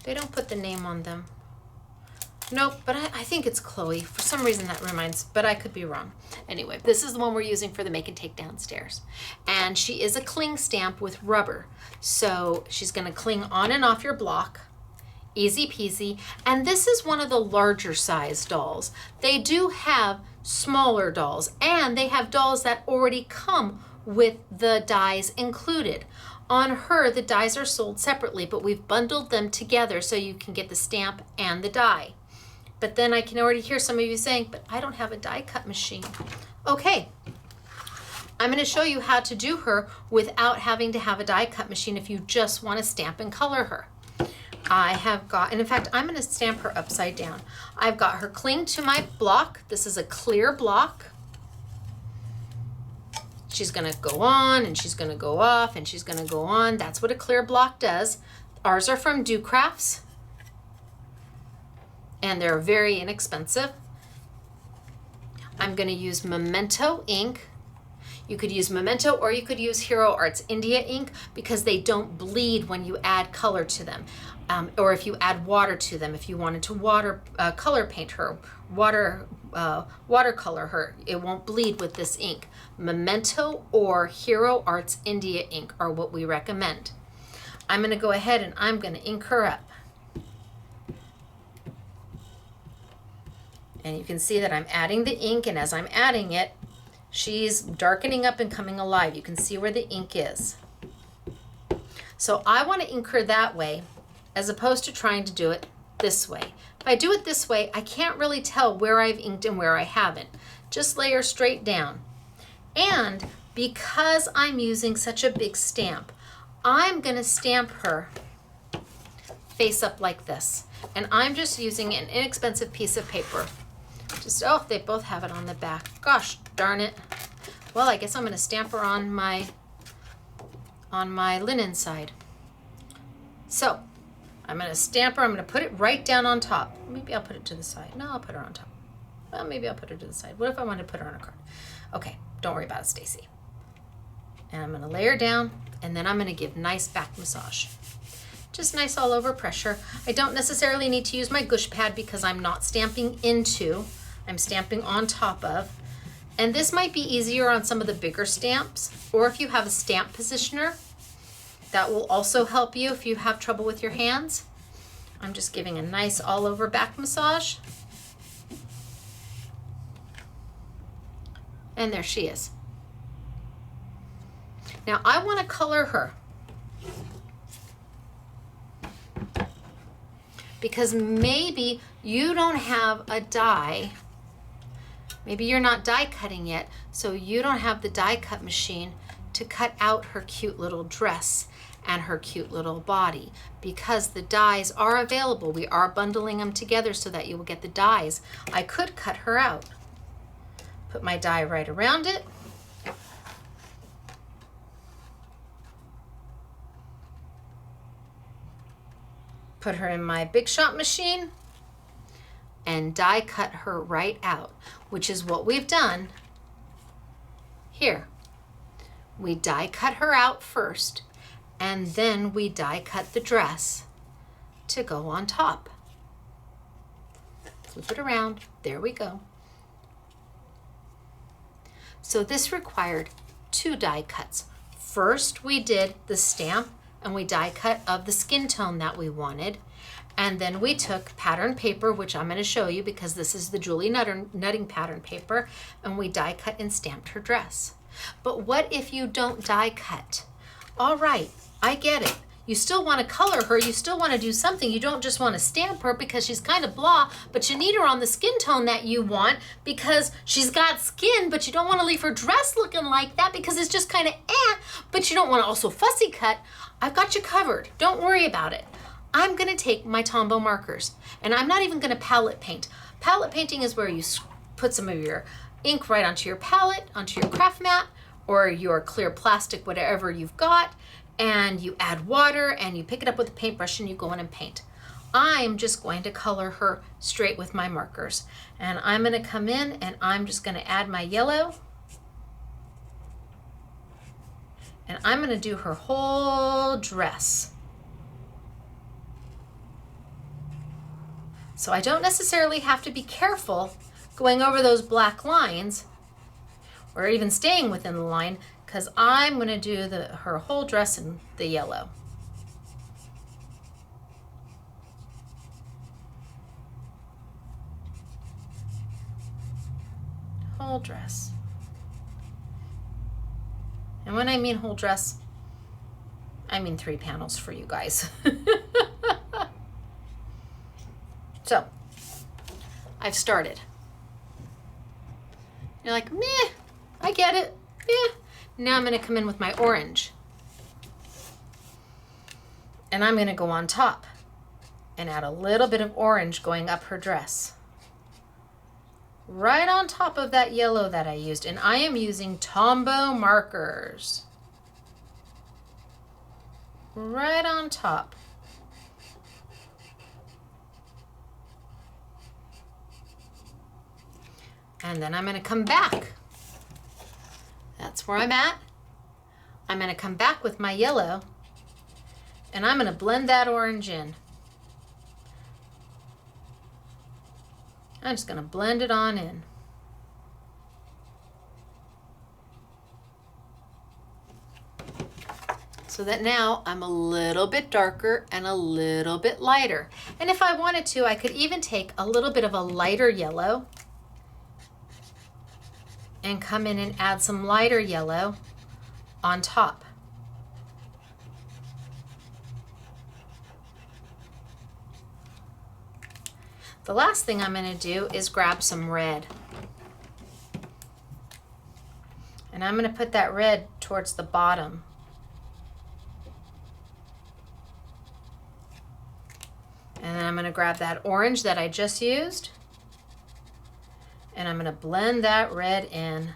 They don't put the name on them. Nope, but I think it's Chloe. For some reason that reminds, but I could be wrong. Anyway, this is the one we're using for the make and take downstairs. And she is a cling stamp with rubber. So she's gonna cling on and off your block. Easy peasy. And this is one of the larger size dolls. They do have smaller dolls, and they have dolls that already come with the dies included. On her, the dies are sold separately, but we've bundled them together so you can get the stamp and the die. But then I can already hear some of you saying, but I don't have a die cut machine. Okay, I'm going to show you how to do her without having to have a die cut machine if you just want to stamp and color her. I have got, and in fact, I'm going to stamp her upside down. I've got her cling to my block. This is a clear block. She's going to go on, and she's going to go off, and she's going to go on. That's what a clear block does. Ours are from Do Crafts, and they're very inexpensive. I'm going to use Memento ink. You could use Memento, or you could use Hero Arts India ink, because they don't bleed when you add color to them. Or if you add water to them, if you wanted to color paint her, watercolor her, it won't bleed with this ink. Memento or Hero Arts India ink are what we recommend. I'm going to go ahead and I'm going to ink her up. And you can see that I'm adding the ink, and as I'm adding it, she's darkening up and coming alive. You can see where the ink is. So I want to ink her that way, as opposed to trying to do it this way. If I do it this way, I can't really tell where I've inked and where I haven't. Just lay her straight down. And because I'm using such a big stamp, I'm going to stamp her face up like this. And I'm just using an inexpensive piece of paper. Oh, they both have it on the back. Gosh darn it. Well, I guess I'm going to stamp her on my linen side. So I'm going to stamp her. I'm going to put it right down on top. Maybe I'll put it to the side. No, I'll put her on top. Well, maybe I'll put her to the side. What if I want to put her on a card? Okay, don't worry about it, Stacey. And I'm going to lay her down, and then I'm going to give nice back massage. Just nice all over pressure. I don't necessarily need to use my gush pad because I'm not stamping into, I'm stamping on top of. And this might be easier on some of the bigger stamps, or if you have a stamp positioner, that will also help you if you have trouble with your hands. I'm just giving a nice all over back massage. And there she is. Now I want to color her, because maybe you don't have a die. Maybe you're not die cutting yet, so you don't have the die cut machine to cut out her cute little dress and her cute little body, because the dies are available. We are bundling them together so that you will get the dies. I could cut her out. Put my die right around it. Put her in my Big Shot machine and die cut her right out, which is what we've done here. We die cut her out first, and then we die cut the dress to go on top. Flip it around, there we go. So this required 2 die cuts. First we did the stamp and we die cut of the skin tone that we wanted. And then we took pattern paper, which I'm going to show you because this is the Julie Nutting pattern paper, and we die cut and stamped her dress. But what if you don't die cut? All right, I get it. You still want to color her. You still want to do something. You don't just want to stamp her because she's kind of blah, but you need her on the skin tone that you want because she's got skin, but you don't want to leave her dress looking like that because it's just kind of but you don't want to also fussy cut. I've got you covered. Don't worry about it. I'm going to take my Tombow markers, and I'm not even going to palette paint. Palette painting is where you put some of your ink right onto your palette, onto your craft mat, or your clear plastic, whatever you've got, and you add water and you pick it up with a paintbrush and you go in and paint. I'm just going to color her straight with my markers. And I'm going to come in and I'm just going to add my yellow. And I'm going to do her whole dress. So I don't necessarily have to be careful going over those black lines or even staying within the line, because I'm going to do her whole dress in the yellow. Whole dress. And when I mean whole dress, I mean 3 panels for you guys. So, I've started. You're like, meh, I get it, meh. Now I'm going to come in with my orange. And I'm going to go on top and add a little bit of orange going up her dress. Right on top of that yellow that I used. And I am using Tombow markers. Right on top. And then I'm going to come back. That's where I'm at. I'm going to come back with my yellow and I'm going to blend that orange in. I'm just going to blend it on in. So that now I'm a little bit darker and a little bit lighter. And if I wanted to, I could even take a little bit of a lighter yellow and come in and add some lighter yellow on top. The last thing I'm going to do is grab some red. And I'm going to put that red towards the bottom. And then I'm going to grab that orange that I just used. And I'm going to blend that red in.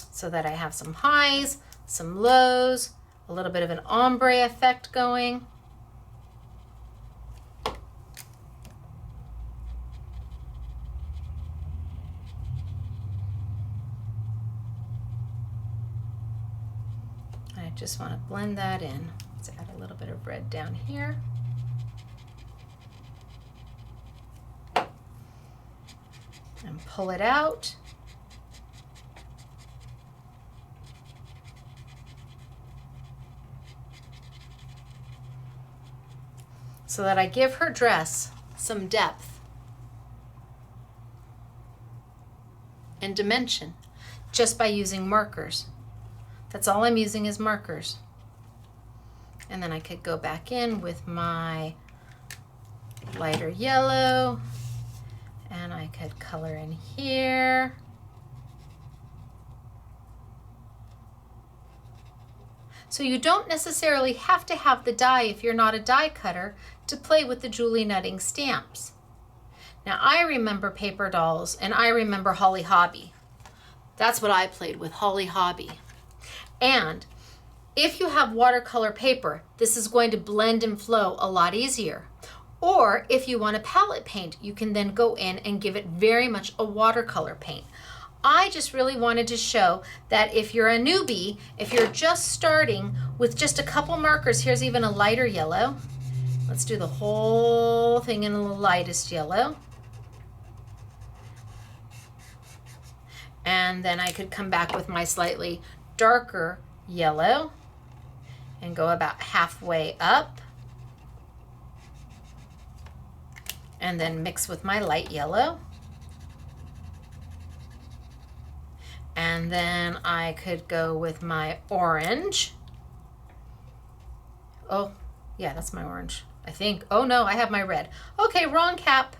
So that I have some highs, some lows, a little bit of an ombre effect going. I just want to blend that in. Let's add a little bit of red down here. And pull it out. So that I give her dress some depth and dimension just by using markers. That's all I'm using is markers. And then I could go back in with my lighter yellow and I could color in here. So you don't necessarily have to have the die if you're not a die cutter to play with the Julie Nutting stamps. Now I remember paper dolls and I remember Holly Hobby. That's what I played with, Holly Hobby. And if you have watercolor paper, this is going to blend and flow a lot easier. Or if you want a palette paint, you can then go in and give it very much a watercolor paint. I just really wanted to show that if you're a newbie, if you're just starting with just a couple markers, here's even a lighter yellow. Let's do the whole thing in the lightest yellow. And then I could come back with my slightly darker yellow and go about halfway up. And then mix with my light yellow. And then I could go with my orange. Oh, yeah, that's my orange, I think. Oh no, I have my red. Okay, wrong cap.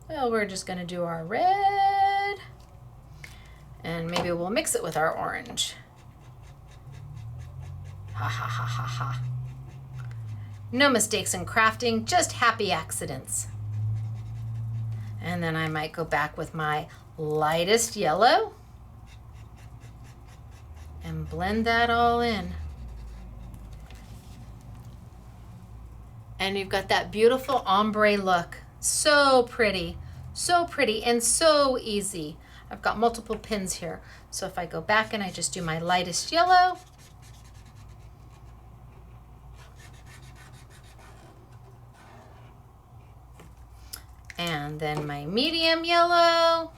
Well, we're just gonna do our red. And maybe we'll mix it with our orange. Ha ha ha ha ha. No mistakes in crafting, just happy accidents. And then I might go back with my lightest yellow and blend that all in. And you've got that beautiful ombre look. So pretty and so easy. I've got multiple pins here. So if I go back and I just do my lightest yellow, and then my medium yellow,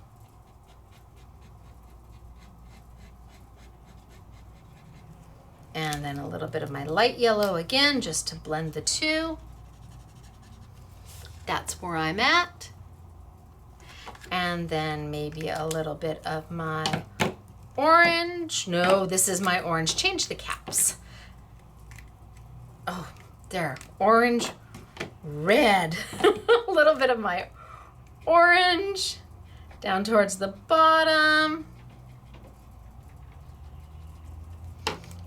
and then a little bit of my light yellow again, just to blend the two. That's where I'm at. And then maybe a little bit of my orange. No, this is my orange. Change the caps. Oh, there. Orange, red. A little bit of my orange down towards the bottom.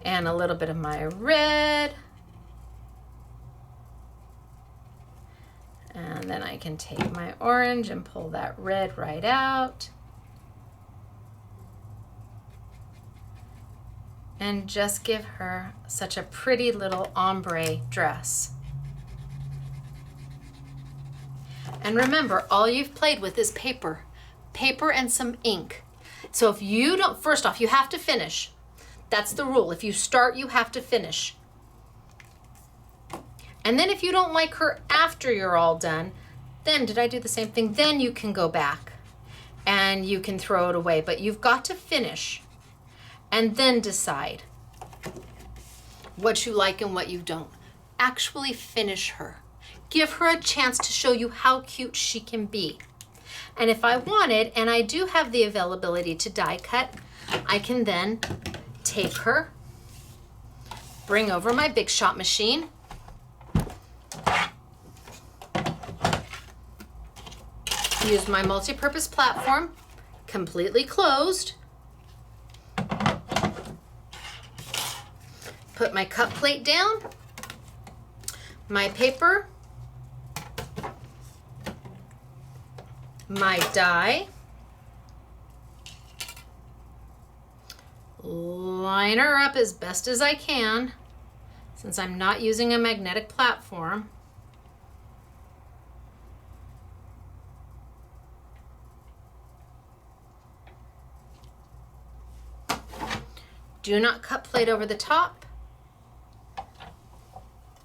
And a little bit of my red. And then I can take my orange and pull that red right out. And just give her such a pretty little ombre dress. And remember, all you've played with is paper. Paper and some ink. So if you don't, first off, you have to finish. That's the rule. If you start, you have to finish. And then if you don't like her after you're all done, then did I do the same thing? Then you can go back and you can throw it away. But you've got to finish and then decide what you like and what you don't. Actually finish her. Give her a chance to show you how cute she can be. And if I wanted, and I do have the availability to die cut, I can then take her, bring over my Big Shot machine, use my multi-purpose platform, completely closed, put my cut plate down, my paper, my die, line her up as best as I can, since I'm not using a magnetic platform. Do not cut plate over the top.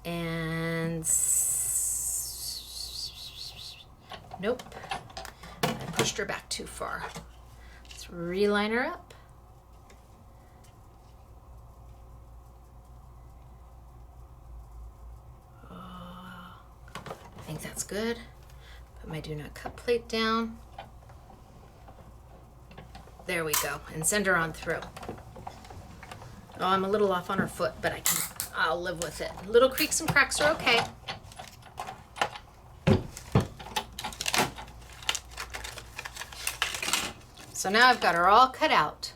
And nope, I pushed her back too far. Let's reline her up. I think that's good. Put my do not cut plate down. There we go, and send her on through. Oh, I'm a little off on her foot, but I'll live with it. Little creaks and cracks are okay. So now I've got her all cut out.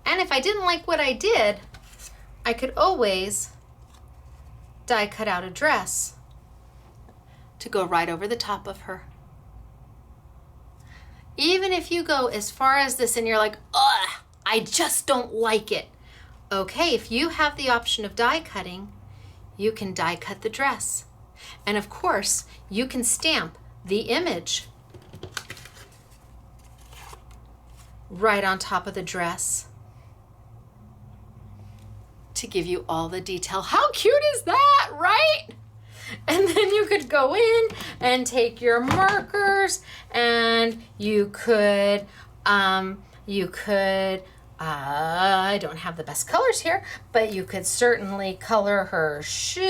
And if I didn't like what I did, I could always die cut out a dress to go right over the top of her. Even if you go as far as this and you're like, ugh, I just don't like it. Okay, if you have the option of die cutting, you can die cut the dress. And of course, you can stamp the image right on top of the dress to give you all the detail. How cute is that, right? And then you could go in and take your markers and you could, I don't have the best colors here, but you could certainly color her shoes.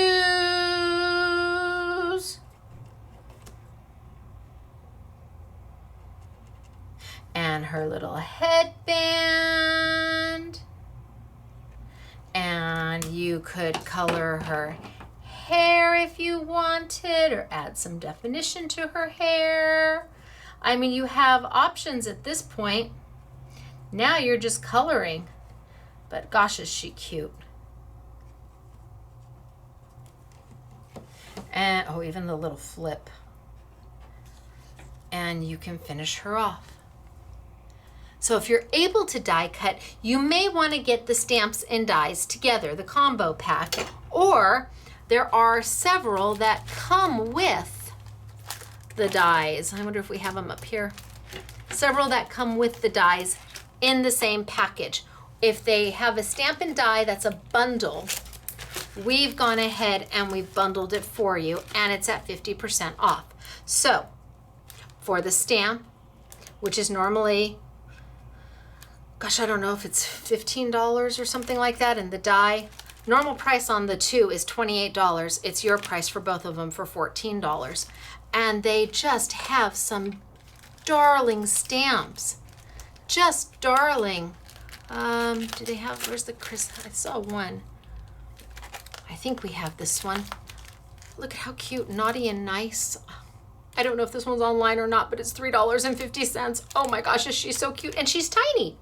her little headband. And you could color her hair if you wanted, or add some definition to her hair. I mean, you have options at this point. Now you're just coloring. But gosh, is she cute. And oh, even the little flip. And you can finish her off. So if you're able to die cut, you may want to get the stamps and dies together, the combo pack, or there are several that come with the dies. I wonder if we have them up here. Several that come with the dies in the same package. If they have a stamp and die that's a bundle, we've gone ahead and we've bundled it for you, and it's at 50% off. So for the stamp, which is normally, gosh, I don't know if it's $15 or something like that, and the die, normal price on the two is $28. It's your price for both of them for $14. And they just have some darling stamps. Just darling. Do they have, where's the Chris? I saw one. I think we have this one. Look at how cute, naughty and nice. I don't know if this one's online or not, but it's $3.50. Oh my gosh, is she so cute? And she's tiny.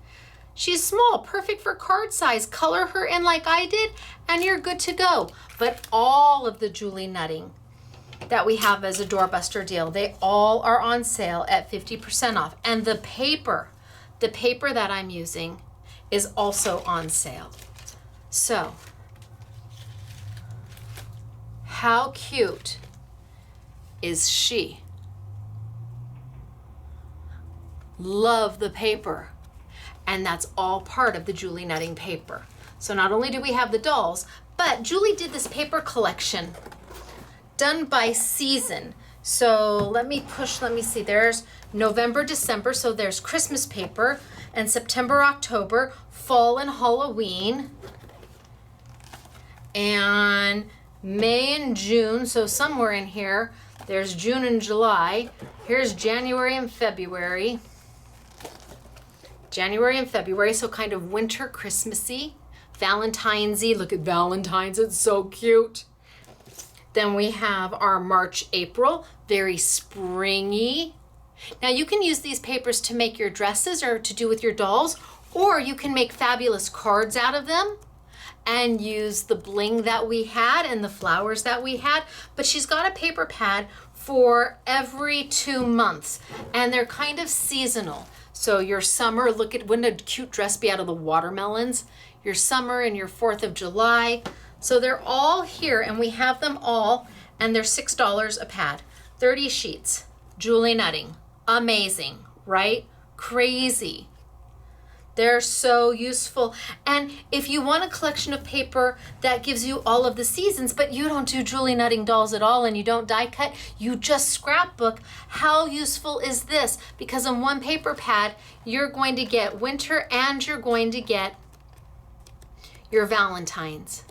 She's small, perfect for card size. Color her in like I did, and you're good to go. But all of the Julie Nutting that we have as a doorbuster deal, they all are on sale at 50% off. And the paper that I'm using is also on sale. So, how cute is she? Love the paper. And that's all part of the Julie Nutting paper. So not only do we have the dolls, but Julie did this paper collection done by season. So let me see, there's November, December, so there's Christmas paper, and September, October, fall and Halloween, and May and June, so somewhere in here, there's June and July. Here's January and February. So kind of winter Christmassy, Valentine's-y. Look at Valentine's, it's so cute. Then we have our March, April, very springy. Now you can use these papers to make your dresses or to do with your dolls, or you can make fabulous cards out of them and use the bling that we had and the flowers that we had. But she's got a paper pad for every 2 months, and they're kind of seasonal. So your summer, look at, wouldn't a cute dress be out of the watermelons? Your summer and your 4th of July. So they're all here, and we have them all, and they're $6 a pad. 30 sheets, Julie Nutting. Amazing, right? Crazy. They're so useful. And if you want a collection of paper that gives you all of the seasons, but you don't do Julie Nutting dolls at all and you don't die cut, you just scrapbook, how useful is this? Because in one paper pad, you're going to get winter and you're going to get your Valentine's.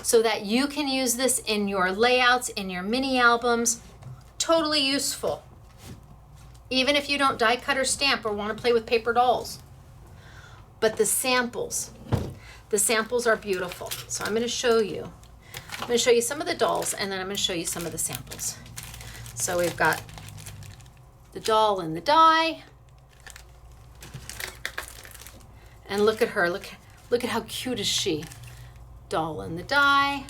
So that you can use this in your layouts, in your mini albums. Totally useful. Even if you don't die cut or stamp or want to play with paper dolls. But the samples are beautiful. So I'm going to show you. I'm going to show you some of the dolls, and then I'm going to show you some of the samples. So we've got the doll and the die. And look at her. Look at how cute is she. Doll and the die.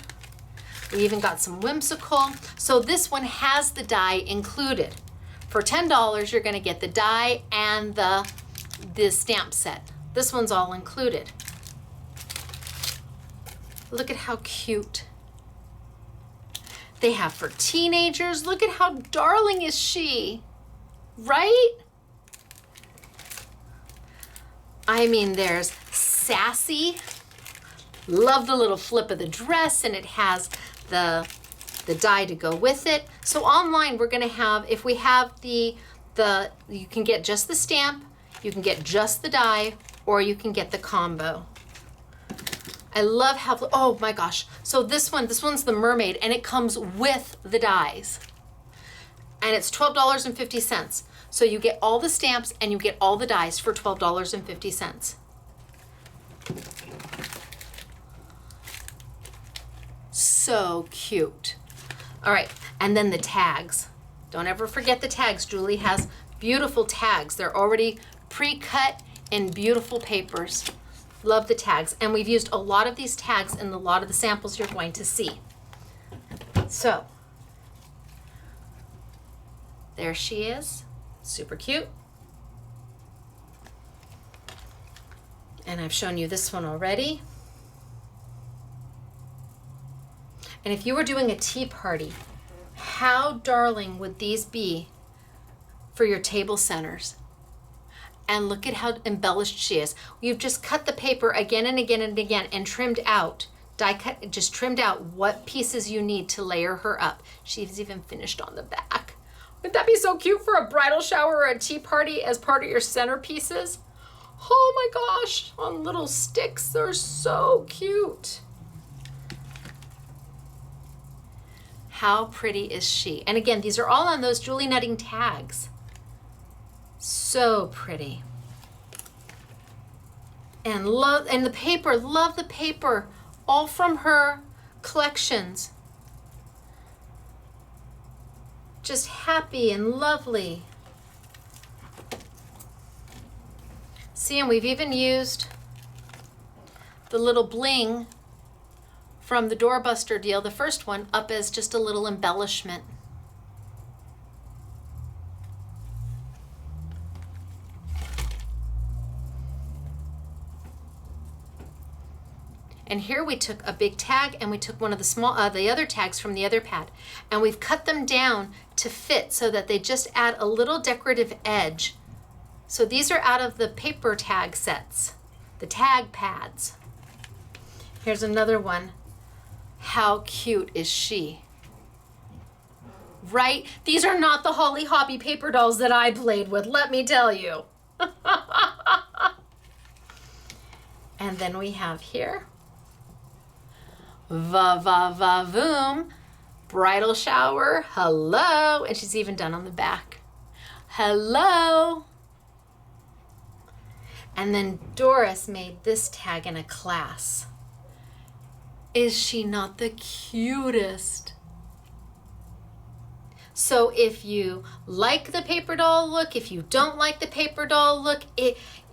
We even got some whimsical. So this one has the die included. For $10, you're going to get the die and the stamp set. This one's all included. Look at how cute. They have for teenagers. Look at how darling is she, right? I mean, there's sassy. Love the little flip of the dress, and it has the die to go with it. So online we're gonna have, if we have you can get just the stamp, you can get just the die, or you can get the combo. I love how, oh my gosh. So this one's the mermaid, and it comes with the dies. And it's $12.50. So you get all the stamps and you get all the dies for $12.50. So cute. All right, and then the tags. Don't ever forget the tags. Julie has beautiful tags. They're already pre-cut in beautiful papers. Love the tags. And we've used a lot of these tags in a lot of the samples you're going to see. So, there she is. Super cute. And I've shown you this one already. And if you were doing a tea party, how darling would these be for your table centers? And look at how embellished she is. You've just cut the paper again and again and again and trimmed out, die cut, just trimmed out what pieces you need to layer her up. She's even finished on the back. Wouldn't that be so cute for a bridal shower or a tea party as part of your centerpieces? Oh my gosh, on little sticks, they're so cute. How pretty is she? And again, these are all on those Julie Nutting tags. So pretty. And the paper, love the paper, all from her collections. Just happy and lovely. See, and we've even used the little bling from the doorbuster deal, the first one, up as just a little embellishment. And here we took a big tag and we took one of the other tags from the other pad, and we've cut them down to fit so that they just add a little decorative edge. So these are out of the paper tag sets, the tag pads. Here's another one. How cute is she? Right? These are not the Holly Hobby paper dolls that I played with, let me tell you. And then we have here, va va va voom, bridal shower, hello. And she's even done on the back. Hello. And then Doris made this tag in a class. Is she not the cutest? So if you like the paper doll look, if you don't like the paper doll look,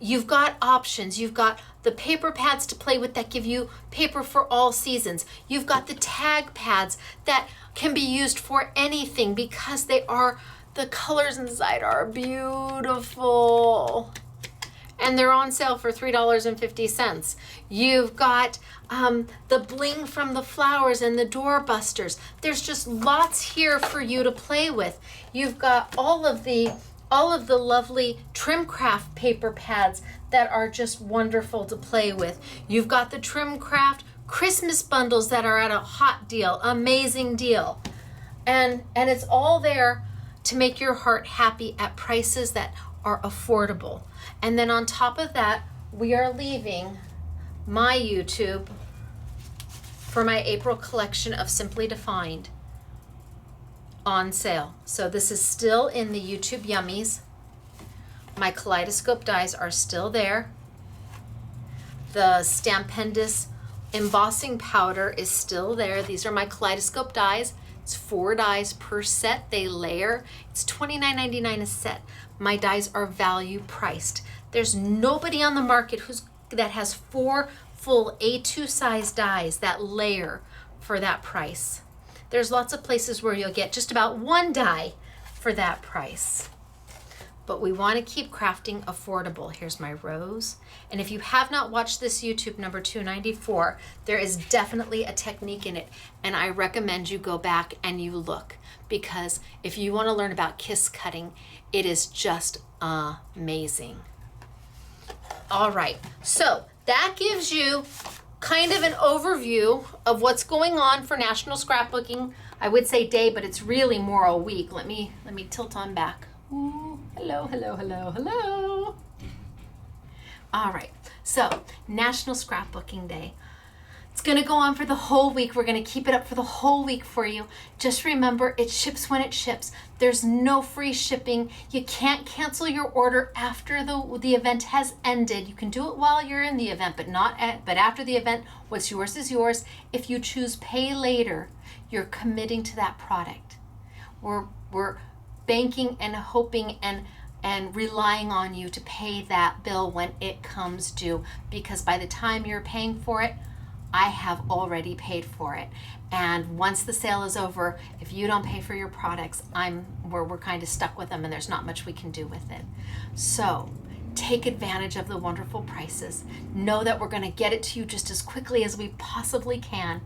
you've got options. You've got the paper pads to play with that give you paper for all seasons. You've got the tag pads that can be used for anything because the colors inside are beautiful. And they're on sale for $3.50. You've got the bling from the flowers and the doorbusters. There's just lots here for you to play with. You've got all of the lovely TrimCraft paper pads that are just wonderful to play with. You've got the TrimCraft Christmas bundles that are at a hot deal, amazing deal. And it's all there to make your heart happy at prices that are affordable. And then on top of that, we are leaving my YouTube for my April collection of Simply Defined on sale. So this is still in the YouTube Yummies. My kaleidoscope dies are still there. The Stampendous embossing powder is still there. These are my kaleidoscope dies. It's 4 dies per set. They layer. It's $29.99 a set. My dies are value priced. There's nobody on the market that has 4 full A2 size dies that layer for that price. There's lots of places where you'll get just about 1 die for that price. But we want to keep crafting affordable. Here's my rose. And if you have not watched this YouTube number 294, there is definitely a technique in it. And I recommend you go back and you look, because if you want to learn about kiss cutting, it is just amazing. All right, so that gives you kind of an overview of what's going on for National Scrapbooking. I would say day, but it's really more a week. Let me tilt on back. Ooh, hello, hello, hello, hello. All right, so National Scrapbooking Day. It's going to go on for the whole week. We're going to keep it up for the whole week for you. Just remember, it ships when it ships. There's no free shipping. You can't cancel your order after the event has ended. You can do it while you're in the event, but after the event, what's yours is yours. If you choose pay later, you're committing to that product. We're banking and hoping and relying on you to pay that bill when it comes due, because by the time you're paying for it, I have already paid for it. And once the sale is over, if you don't pay for your products, we're kind of stuck with them, and there's not much we can do with it. So take advantage of the wonderful prices. Know that we're going to get it to you just as quickly as we possibly can,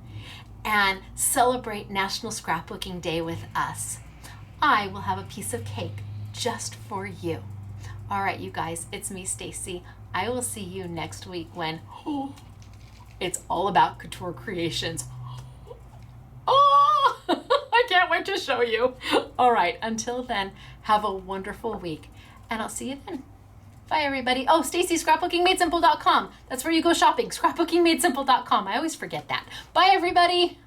and celebrate National Scrapbooking Day with us. I will have a piece of cake just for you. All right, you guys, it's me, Stacey. I will see you next week when it's all about couture creations. Oh, I can't wait to show you. All right, until then, have a wonderful week, and I'll see you then. Bye, everybody. Oh, Stacey, scrapbookingmadesimple.com. That's where you go shopping, scrapbookingmadesimple.com. I always forget that. Bye, everybody.